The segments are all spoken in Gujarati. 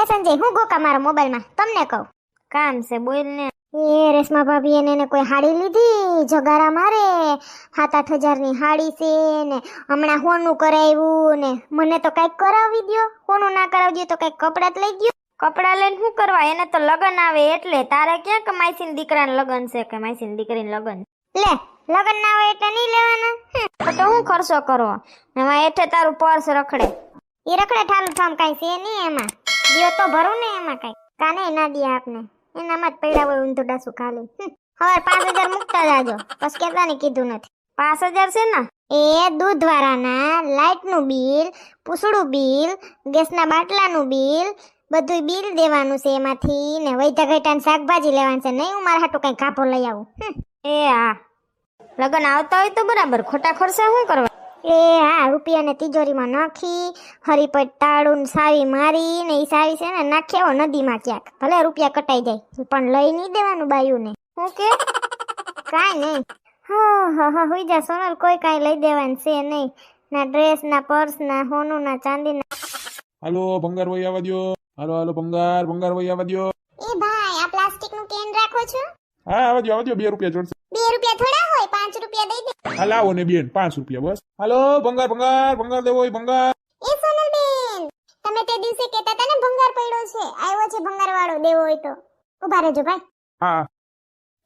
એ સંજય હું ગોકા મારો મોબાઈલમાં તમને કહું કામ છે બોલ ને. એ રેશમા ભાભી એને કોઈ હાડી લીધી જગારા મારે 7-8 હજારની હાડી છે ને હમણાં હોનું કરાવ્યું ને મને તો કઈક કરાવી દ્યો હોનું ના કરાવી દ્યો તો કઈક કપડાં જ લઈ ગયો કપડા લઈને શું કરવા, એને તો લગન આવે એટલે. તારે ક્યાં કે માસીન દીકરાને લગન છે કે માસીન દીકરીને લગન? લે લગન ના હોય એટલે નહીં લેવાના તો હું ખર્ચો કરવો, એમાં એઠે તારું પર્સ રખડે. એ રખડે ઠાલું ઠામ કઈ છે નહીં એમાં દિયો તો ભરું ને એમાં કઈ કાને ના દે આપને એનામાં જ પડ્યા હોય ઊંધું ડાસું ખાલી. હવે 5,000 મૂકતા જાજો બસ કેતા ને કીધું નથી. 5,000 છે ને એ દૂધ વાળાના લાઈટનું બિલ, પૂછડું બિલ, ગેસના બાટલાનું બિલ, બધું બિલ દેવાનું છે એમાંથી ને વૈધા ઘટાને શાકભાજી લેવાનું છે. નહીં હું મારા હાટું કઈ કાપો લઈ આવું. એ હા લગન આવતા હોય તો બરાબર, ખોટા ખર્ચા શું કરવા? એ હા રૂપિયાને તિજોરીમાં નાખી હરીપટ તાળું સાવી મારી ને ઈ સાવી છે ને નાખ્યો નદીમાં ક્યાંક ભલે રૂપિયા કટાઈ જાય પણ લઈ નહીં દેવાનું બાયું ને. હું કે કાંઈ નહીં. હા હુઈ જા સોનલ, કોઈ કાંઈ લઈ દેવાનું છે નહીં. ના ડ્રેસ ના પર્સ ના હોનું ના ચાંદી ના. હાલો ભંગાર વહી આવવા દ્યો. હાલો ભંગાર વહી આવવા દ્યો. એ ભાઈ આ પ્લાસ્ટિક નું કેન રાખો છો? હા આવવા દ્યો 2 રૂપિયા જોડશે. 2 રૂપિયા થોડા હોય, 5 રૂપિયા દઈ દે. હા લાવો ને બેન 5 રૂપિયા બસ. હાલો ભંગાર દેવો હોય ભંગાર. એ સોનલ બેન તમે તે દિવસે કહેતા હતા ને ભંગાર પડ્યો છે, આવ્યો છે ભંગાર વાળો દેવો હોય તો ઉભા રહેજો ભાઈ. હા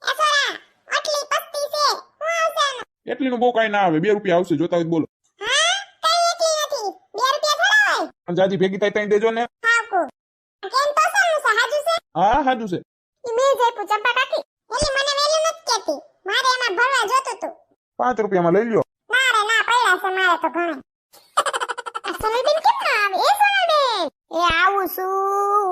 એ સોરા આટલી પસ્તી છે હું આવશે આનો? એટલી નું બહુ કઈ ના આવે, 2 રૂપિયા આવશે જોતા હોય તો બોલો. હા કઈ એટલી નથી, 2 રૂપિયા થોડા હોય. અને જાજી ભેગી થાય ત્યાં દેજો ને. હાકુ કેન તો સાનું છે હાજુ છે? હા હાજુ છે. ઈ મે જઈપુ ચંપા કાકી એલી મને વેલી નથી કહેતી, મારે એમાં ભરવા જોતું તું. 5 રૂપિયામાં લઈ લ્યો. ના રે ના પડ્યા છે મારે તો ઘણા. સોનલબેન કેમ ના આવે? એ સોનલબેન એ આવું શું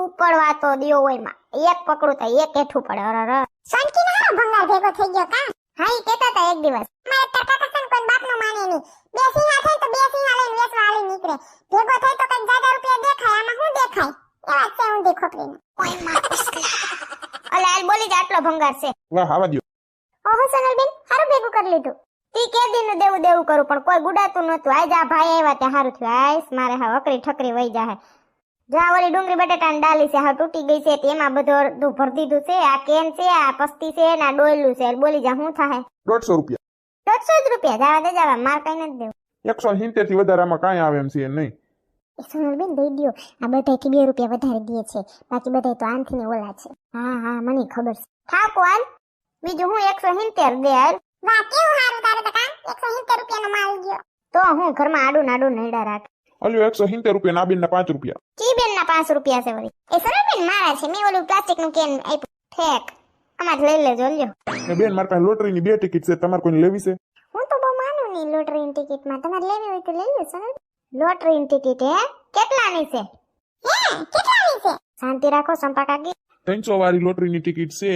ઉપડવા તો દિયો હોય માં એક પકડું તો એક હેઠું પડે. અરર શાંતિ ના ભંગાર ભેગો થઈ ગયો કા? હા ઈ કહેતા હતા એક દિવસ મારે તાર કાકા સન કોઈ બાપ નો માને નહીં, 2 સિંહા થાય તો 2 સિંહા લઈને વેચવા આલી નીકળે, ભેગો થાય તો કઈ જાજા રૂપિયા દેખાય, આમાં શું દેખાય? એ વાત છે ઊંધી ખોપરીને. ઓય માં અલાલ બોલી જ આટલો ભંગાર છે. વાહ આવવા દ્યો. ઓહો સોનલબેન હારું ભેગું કરી લીધું. તી કે દીનું દેવું કરું પણ કોઈ ગુડાતું નતું. આજ આ ભાઈ આવ્યા તે હારું થયું. આઈસ મારે હા વકરી ઠકરી વઈ જાહે. જા ઓલી ડુંગળી બટાટાની ડાલી છે હા તૂટી ગઈ છે તેમાં બધું અડધું ભર દીધું છે. આ કેન છે, આ પસ્તી છે, ના ડોયલું છે. બોલી જા શું થાહે? 150 રૂપિયા. 150 રૂપિયા જાવા દે જાવા, માર કઈ નથી દેવું. 170 થી વધારે આમાં કાંઈ આવે એમ છે નહીં. એ સોનલબેન દઈ દ્યો, આ બધાથી 2 રૂપિયા વધારે દે છે, બાકી બધા તો આનથી ને ઓલા છે. હા મને ખબર છે. થાકો હાલ બીજું હું 170 દે હાલ. વાહ કેવું હારું તારે તો કામ 170 રૂપિયાનો માલ ગયો. તો હું ઘરમાં આડું નૈડા રાખ. અલ્યો 170 રૂપિયા ના બેન ના 5 રૂપિયા. કી બેન ના 5 રૂપિયા છે વળી. એ સોનલબેન મારા છે, મેં ઓલું પ્લાસ્ટિક નું કેન આપ્યું. ઠેક અમાર લઈ લેજો લ્યો. ને બેન મારી પાસે લોટરીની 2 ટિકિટ છે, તમારે કોઈને લેવી છે? હું તો બહુ માનું નહીં લોટરીની ટિકિટ માં, તમારે લેવી હોય તો લઈ લો સોનલ. લોટરીની ટિકિટ હે કેટલાની છે? કેટલાની છે? શાંતિ રાખો સંપા કાકી. 300 વાળી લોટરીની ટિકિટ છે,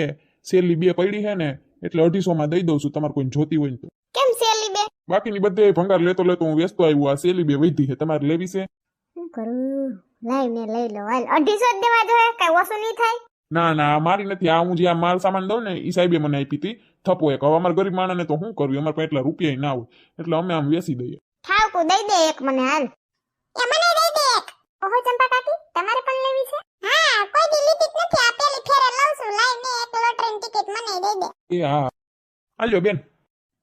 સેલી 2 પડી છે ને એટલે 250 માં દઈ દઉં છું, તમારે કોઈને જોતી હોય તો. કેમ સેલી બે? બાકીની બધે ભંગાર લેતો હું વેચતો આવ્યો, આ સેલી 2 વધી છે, તમારે લેવી છે? શું કરું? લઈ ને લઈ લો હાલ. 250 દેવા જોઈએ, કઈ ઓછું નહીં થાય? ના મારી નથી, આ હું જે આ માલ સામાન દઉં ને ઈ સાહેબે મને આપી હતી થપ્પો એક. હવે અમારા ગરીબ માણસને તો શું કરવું, અમારે પાસે એટલા રૂપિયા ના હોય એટલે અમે આમ વેચી દઈએ. ઠાવકું દઈ દે એક મને હાલ. એ મને દઈ દે એક. ઓહો ચંપા કાકી તમારે પણ લેવી છે? હા કોઈ દી લીધી જ નથી, આ પેલી ફેરે લઉં છું. લઈ ને એક લોટરીની ટિકિટ મને દઈ દે. એ હા આલ્યો બેન.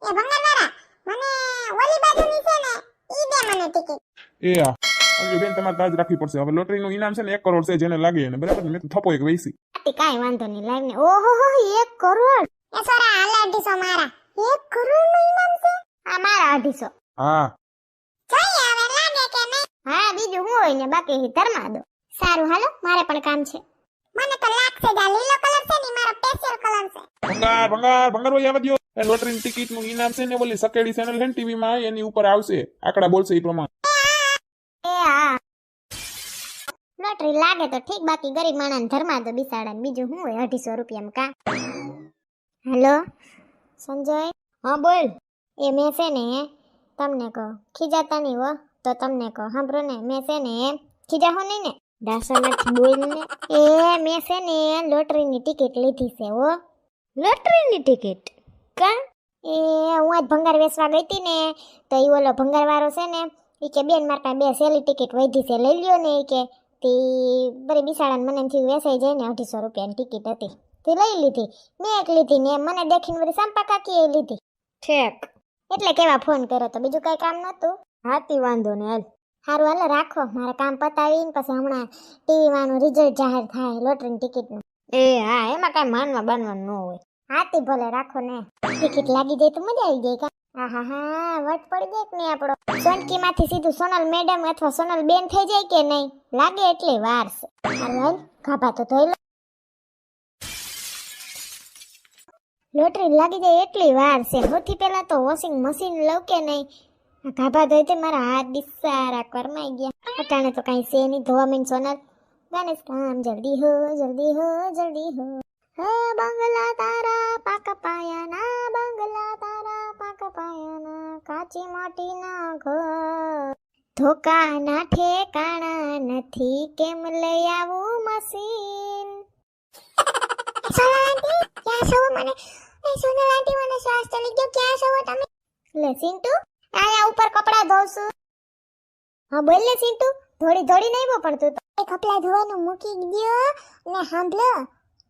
એ ભંગારવાળા મને ઓલી બાજુની છે ને ઈ દે મને ટિકિટ. એ હા આલ્યો બેન, તમારે તાજ રાખવી પડશે. હવે લોટરીનું ઇનામ છે ને 1 કરોડ છે, જેને લાગે એને બરાબર. મેં તો થપ્પો એક વેચી. કાઈ વાંધો નહીં, લાઈવ ને. ઓહો 1 કરોડ. એ સોરા હાલ 250 મારા. 1 કરોડ નું ઇનામ છે? આ મારા 250. હા જોઈએ હવે લાગે કે નહીં. હા બીજું હું હોય ને બાકી ધરમા દો. સારું હાલો મારે પણ કામ છે. મને તો લાગશે જ આ લીલો કલર છે ને મારો સ્પેશિયલ કલર છે. ભંગાર વહી આવવા દ્યો. એ લોટરીની ટિકિટ નું ઇનામ છે ને ઓલી સકેડી ચેનલ છે ટીવી માં, એની ઉપર આવશે, આંકડા બોલશે એ પ્રમાણે. એ હા લોટરી લાગે તો ઠીક, બાકી ગરીબ માણસ ધરમા દો બિસાડા. બીજું શું હોય 250 રૂપિયામાં કા? હેલો સંજય. હા બોલ. એ મેં છે ને તમને કહો ખીજાતા નહીં હો તો તમને કહો સાંભળો ને, મેં છે ને ખીજાહો નહીં ને ડાસામાંથી બોલ ને. એ મેં છે ને લોટરીની ટિકિટ લીધી છે હો. લોટરીની ટિકિટ કા? એ હું આજ ભંગાર વેચવા ગઈ હતી ને તો એ ઓલો ભંગાર વાળો છે ને ઈ કે બેન મારા પાસે 2 સેલી ટિકિટ વધી છે લઈ લ્યો ને ઈ કે તે બરી બિસાડાને મને એમ થયું વેસાઈ જાય ને 250 રૂપિયાની ટિકિટ હતી તે લઈ લીધી મેં એક લીધી ને મને દેખીને બધી સંપા કાકી એ લીધી ઠેક એટલે કેવા ફોન કર્યો તો બીજું કઈ કામ નતું હાથી વાંધો ને હાલ સારું હાલો રાખો મારે કામ પતાવીને પછી હમણાં ટીવી માંનું રિઝલ્ટ જાહેર થાય લોટરીની ટિકિટનું એ હા એમાં કાંઈ માનવા બાનવાનું ન હોય હાથી ભલે રાખો ને ટિકિટ લાગી જાય તો મજા આવી જાય કા હા વટ પડી જાય કે નહીં આપણો સોનકી માંથી સીધું સોનલ મેડમ અથવા સોનલ બેન થઈ જાય કે નહીં લાગે એટલી વાર છે હાલ હાલ ગાભા તો ધોઈ લો લોટરી લાગી જાય એટલી વાર છે સૌથી પહેલા તો વોશિંગ મશીન લઉં કે નહીં ગાભા ધોઈ તે મારા હાથ દિસારા કરમાઈ ગયા અટાણે તો કાંઈ છે નહીં ધોવા મીન સોનલ ગણેશ કામ જલ્દી હો જલ્દી હો જલ્દી હો હા બંગલા તારા પાક પાયાના બંગલા તારા પાક પાયાના કાચી માટીના ઘર ધોકાના ઠેકાણા નથી કેમ લઈ આવું મશીન સોનલ આંટી ક્યાં છો મને સોનલ આંટી મને શ્વાસ ચડી ગયો ક્યાં છો તમે લે સિંટુ આયા ઉપર કપડા ધોઉં છું હા બોલ લે સિંટુ થોડી થોડી નહીં બો પણ તું તો એ કપડા ધોવાનું મૂકી ગયો ને સાંભળો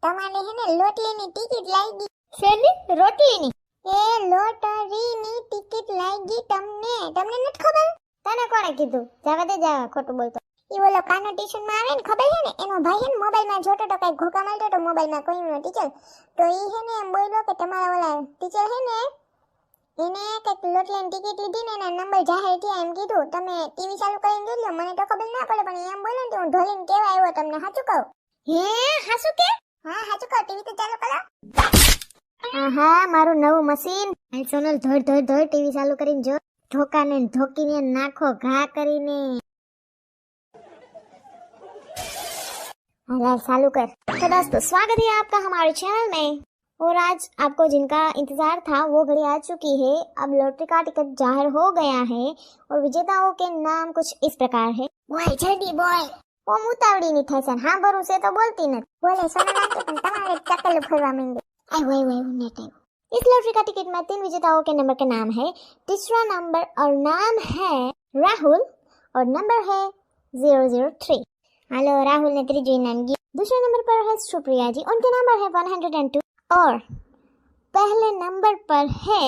તમારે હે ને લોટલીની ટિકિટ લાગી શેની રોટલીની એ લોટરીની ટિકિટ લાગી તમને નથી ખબર તને કોણે કીધું જાવા દે જાવા ખોટું બોલતો ઈ ઓલો કાનો ટ્યુશન માં આવે ને ખબર છે ને એનો ભાઈ હે ને મોબાઈલ માં જોતો તો કઈ ઘોકા મારતો તો મોબાઈલ માં કોઈનો ટીચર તો ઈ હે ને એમ બોલ્યો કે તમારા ઓલા ટીચર હે ને એને કઈક લોટલીની ટિકિટ લીધી ને એના નંબર જાહેર થયા એમ કીધું તમે ટીવી ચાલુ કરીને જોઈ લો મને તો ખબર ના પડે પણ એમ બોલ્યો ને હું ઢોલીને કેવા આવ્યો તમને સાચું કહું હે સાચું કે હા સાચું કહું ટીવી તો ચાલુ કરો આહા મારું નવું મશીન હાલ સોનલ ધોડ ટીવી ચાલુ કરીને જો ધોકાને ધોકીને નાખો ઘા કરીને हाल चालू कर तो दोस्तों स्वागत है आपका हमारे चैनल में और आज आपको जिनका इंतजार था वो घड़ी आ चुकी है अब लॉटरी का टिकट जाहिर हो गया है और विजेताओं के नाम कुछ इस प्रकार है बोल जल्दी बोल वो मुतावड़ी नहीं था सन हाँ भरू से तो बोलती नहीं बोले सोना आंटी पण તમારે ચકલ ફરવા માંગે आई वही नेट है इस लॉटरी का टिकट में 3 विजेताओं के नंबर का नाम है तीसरा नंबर और नाम है राहुल और नंबर है 003 हेलो राहुल ने त्रिजी नाम गी दूसरे नंबर पर है सुप्रिया जी उनके नंबर है 102 और पहले नंबर पर है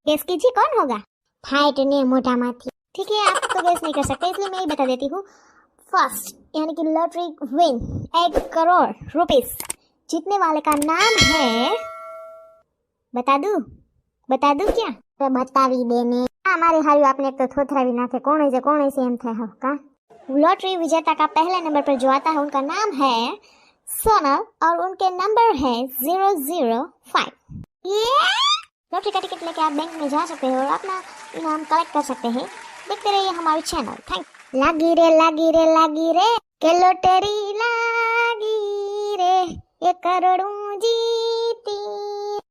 गेस कीजिए कौन होगा फाइट ने मोटा माथी ठीक है आप तो गेस नहीं कर सकते इसलिए मैं ही बता देती हूँ फर्स्ट यानी कि लॉटरी विन 1 करोड़ रुपीस जीतने वाले का नाम है बता दूं क्या तो बतावी देने हमारे हारी आपने एक तो थोथरावी नाखे कौन से एम थे हो का लॉटरी विजेता का पहले नंबर पर जो आता है उनका नाम है सोनल और उनके नंबर है 005 लॉटरी का टिकट लेके आप बैंक में जा सकते हैं और अपना इनाम कलेक्ट कर सकते हैं देखते रहिए हमारे चैनल थैंक लागी रे के लॉटरी लागी रे 1 करोड़ जीती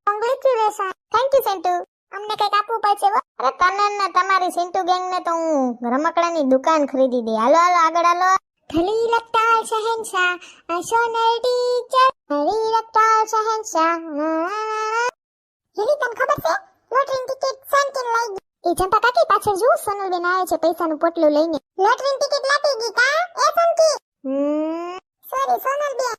કોંગ્રેચ્યુલેશન થેન્ક યુ સેન્ટુ અમને કઈક આપવું પડશે અરે તને ને તમારી સેન્ટુ ગેંગ ને તો હું રમકડાની દુકાન ખરીદી દે હાલો આગળ હાલો ઢલી લગતા શહેનશાહ સોનલ ટીચર ઢલી લગતા શહેનશાહ હેલી તને ખબર છે લોટરીની ટિકિટ સેન્ટિન લઈ ગઈ એ ચંપા કાકી પાછળ જો સોનલ બેન આવે છે પૈસાનું પોટલું લઈને લોટરીની ટિકિટ લાગી ગઈ કા એ સંકી સોરી સોનલ બેન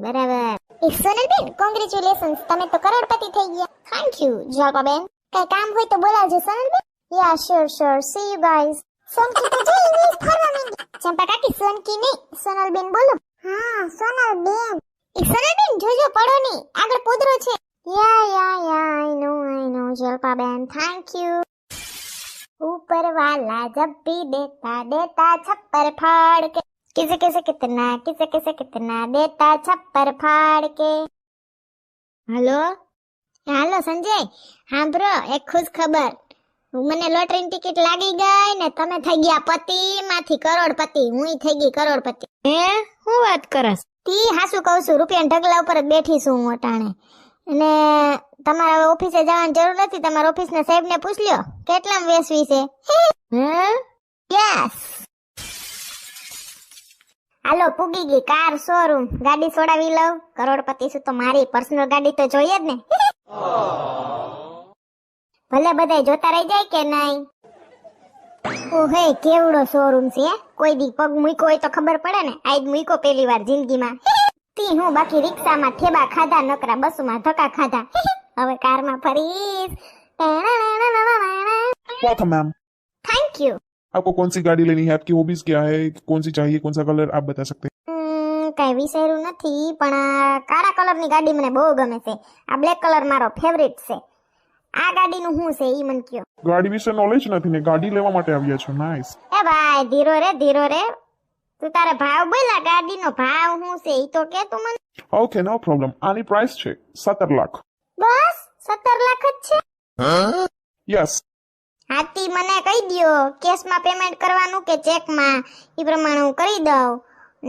બરાબર સોનલ બેન કોંગ્રેચ્યુલેશન્સ તમે તો કરોડપતિ થઈ ગયા થેન્ક યુ જલપા બેન કઈ કામ હોય તો બોલાવજો સોનલ બેન યા શ્યોર સી યુ ગાઈઝ સોનકી તો જે ઇંગ્લિશ ફરવા માંડી ચંપા કાકી સોનકી નહીં સોનલ બેન બોલો હા સોનલ બેન સોનલ બેન જોજો પડો નહીં આગળ પોદરો છે યા આઈ નો જલપા બેન થેન્ક યુ ऊपर वाला जब भी देता छप्पर फाड़ के किसे कितना देता छप्पर फाड़ के हेलो संजय हाँ ब्रो एक खुश खबर મને લોટરીની ટિકિટ લાગી ગઈ ને તમે થઈ ગયા પતિ માંથી કરોડપતિ હુંય થઈ ગઈ કરોડપતિ હે હું વાત કરસ તી હાસુ કહું છું રૂપિયા ઢગલા ઉપર જ બેઠી છું હું અટાણે અને તમારે હવે ઓફિસે જવાની જરૂર નથી તમારા ઓફિસના સાહેબને પૂછ લ્યો કેટલામ વેસવી છે હે યસ હાલો પૂગી ગઈ કાર શોરૂમ ગાડી છોડાવી લઉં કરોડપતિ છું તો મારી પર્સનલ ગાડી તો જોઈએ જ ને ભલે બધાય જોતા રહી જાય કે નહીં ઓહે કેવડો શોરૂમ છે હે? કોઈ દી પગ મૂક્યો હોય તો ખબર પડે ને. આજ મૂક્યો પહેલી વાર જિંદગીમાં. તી હું બાકી રિક્ષામાં થેબા ખાધા, નકરા બસમાં ધક્કા ખાધા. હવે કારમાં ફરીશ. Welcome ma'am. Thank you. आपको कौन सी गाड़ी लेनी है? आपकी हॉबीज क्या है? कौन सी चाहिए? कौन सा कलर आप बता सकते કઈ વિચાર્યું નથી, પણ આ કાળા કલરની ગાડી મને બહુ ગમે છે. આ બ્લેક કલર મારો ફેવરિટ છે. આ ગાડીનું શું છે ઈ મને કયો. हैं? गाड़ी विશે नॉलेज નથી ને ગાડી લેવા માટે આવ્યા છો? નાઈસ। એ ભાઈ ધીરો રે. તું તારે ભાવ બોલા, ગાડીનો ભાવ શું છે ઈ તો કે તું મને. Okay no problem. આની પ્રાઇસ છે 17 લાખ। બસ 17 લાખ જ છે? યસ। હાથી મને કહી દ્યો કેશમાં પેમેન્ટ કરવાનું કે ચેકમાં, ઈ પ્રમાણે હું કરી દઉં.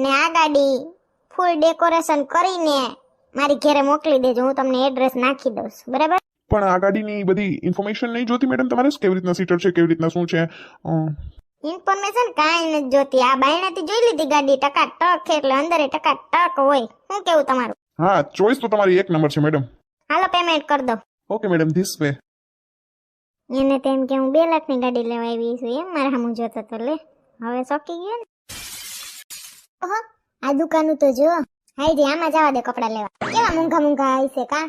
ને આ ગાડી ફૂલ ડેકોરેશન કરીને મારી ઘરે મોકલી દેજો, હું તમને એડ્રેસ નાખી દઉં છું, બરાબર? પણ આ ગાડીની બધી ઇન્ફોર્મેશન નહીં જોતી મેડમ તમારે? કેવી રીતના સીટર છે, કેવી રીતના શું છે? ઇન્ફોર્મેશન કાંઈ નથી જોતી. આ બાયણાથી જોઈ લીધી ગાડી, ટકાટક છે એટલે અંદરે ટકાટક હોય. શું કેવું તમારું? હા, ચોઈસ તો તમારી એક નંબર છે મેડમ। હાલો પેમેન્ટ કરી દો. Okay madam, this way. એને તેમ કે હું 2 લાખની ગાડી લેવા આવી છું એમ મારા સામું જોતો તો લે, હવે ચોકી ગયો ને. ઓહો, આ દુકાનું તો જો. હાઈજી આમાં જવા દે કપડા લેવા. કેવા મૂંઘા આવી છે કા?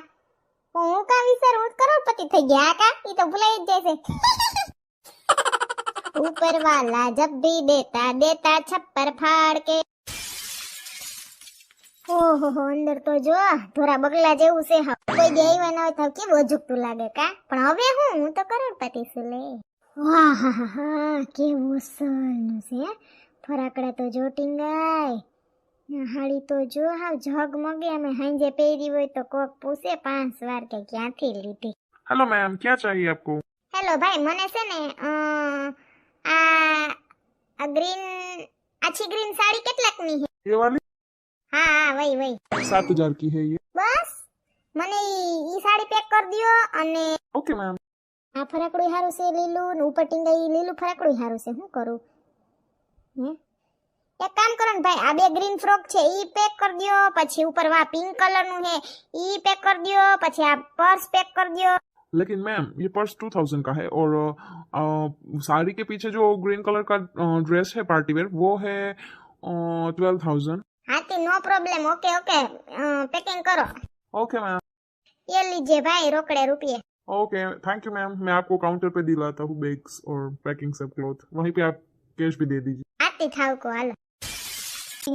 હું કા વિચારું હું કરોડપતિ થઈ ગયા કા? ઈ તો ભૂલાઈ જ જાય છે. ऊपर वाला जब भी देता छप्पर फाड़ के। ओहो अंदर तो जो थोड़ा बगला जेवू से हा कोई दे આવ્યા ન હોય તો કેવું અજુકતું લાગે કા? પણ હવે હું તો કરોડપતિ છું લે. વાહ હા હા કેવું સરસ છે. ફરાકડા તો જો ટીંગાય. હાડી તો જો હાવ ઝગમગે. અમે હાંજે પહેરી હોય તો કોક પૂછે 5 વાર કે ક્યાંથી લીધી. हेलो मैम, क्या चाहिए आपको? હેલો ભાઈ, મને છે ને આ ગ્રીન अच्छी ग्रीन साड़ी કેટલાકની છે? ये वाली હા વही 7000 की है ये। બસ મને ઈ સાડી પેક કરી દયો. અને ओके मैम। આ ફરાકડું હારું છે લીલું, ને ઉપર ટીંગાઈ લીલું ફરાકડું હારું છે. શું કરું? એક કામ કરો ને ભાઈ, આ 2 ગ્રીન ફ્રોક છે ઈ પેક કરી દયો. પછી ઉપર વા પિંક કલર નું છે ઈ પેક કરી દયો. પછી આ પર્સ પેક કરી દયો. लेकिन मैम ये पर्स 2000 का है और साड़ी के पीछे जो ग्रीन कलर का ड्रेस है पार्टी वेयर वो है 12000। હા તે નો પ્રોબ્લેમ. ઓકે પેકિંગ કરો. Okay ma'am. ये लीजिए भाई रोकड़े रुपये. Okay thank you ma'am. मैं आपको काउंटर पे दिलाता हूँ बैग्स और पैकिंग सब क्लॉथ, वहीं पे आप कैश भी दे दीजिए। આતી થાવ કો હાલો.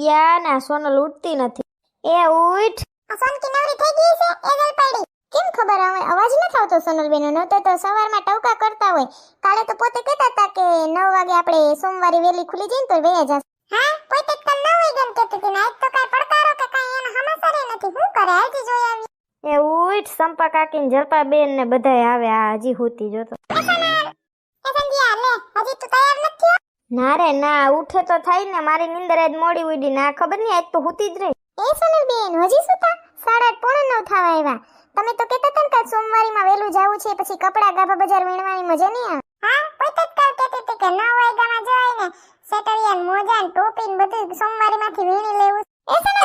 યા ના સોનલ ઉઠતી નથી. એ ઉઠ. સોનકી નવરી થઈ ગઈ છે એગલ પડી. કેમ ખબર હવે અવાજ ન આવતો સોનલ બેનો? ન તો સવારમાં ટવકા કરતા હોય. કાલે તો પોતે કહેતા હતા કે 9 વાગે આપણે સોમવારે વેલી ખુલી જઈને તો વેયા જશે. હા પોતે તો 9 વાગે કહેતી હતી ને આજ તો કાઈ પડકારો કે કાઈ એનો સમાચાર નથી. શું કરે હાજી જોઈ આવી. એ ઉઠ. સંપા કાકીને જલપા બેન ને બધાય આવે. આ હજી હોતી જોતો. એ સંધ્યા લે હજી તું તૈયાર નથી થયો? ના રે ના, ઉઠે તો થાય ને. મારી નીંદર આજ મોડી ઉડી. ના ખબર નહીં આજ તો હોતી જ રહી. એ સોનલ બેન હજી સુતા? 8:30 પોણા 9 થવા આવ્યા. તમે તો કહેતા હતા ને કે સોમવારીમાં વેલું જાવું છે, પછી કપડા ગાભા બજાર વીણવાની મજા નહીં આવે. હા પોતે જ કહેતી હતી કે 9 વાગ્યામાં જઈને સેટરિયન મોજા ને ટોપી ને બધું સોમવારીમાંથી વીણી લેવું. એ સોનલ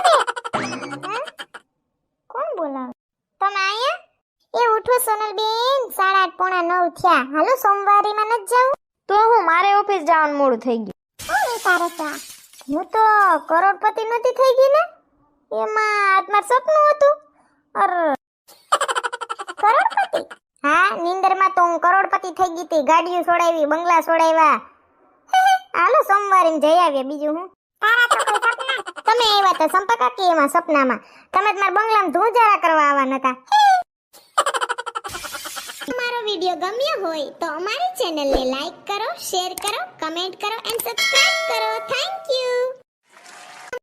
બેન કોણ બોલાવે? તમે આયા? એ ઉઠો સોનલ બેન, 8:30 પોણા 9 થયા. હાલો સોમવારીમાં ન જાઉં તો હું મારે ઓફિસ જવાનું મોડું થઈ ગયું. કોણ વિચારે છે? હું તો કરોડપતિ નથી થઈ ગઈ ને? એમાં આત્મા સપનું હતું. અર કરોડપતિ? હા નીંદરમાં તો હું કરોડપતિ થઈ ગઈ હતી. ગાડીઓ છોડાવી, બંગલા છોડાવ્યા. હાલો સોમવારે જઈ આવ્યા. બીજું હું? તારા તો કોઈ સપના. તમે આવ્યા તો સંપા કાકી એમાં સપનામાં. તમે તમારા બંગલામાં ધૂંજાળા કરવા આવવા નતા. અમારો વિડિયો ગમ્યો હોય તો અમારી ચેનલને લાઈક કરો, શેર કરો, કમેન્ટ કરો એન્ડ સબસ્ક્રાઇબ કરો. Thank you.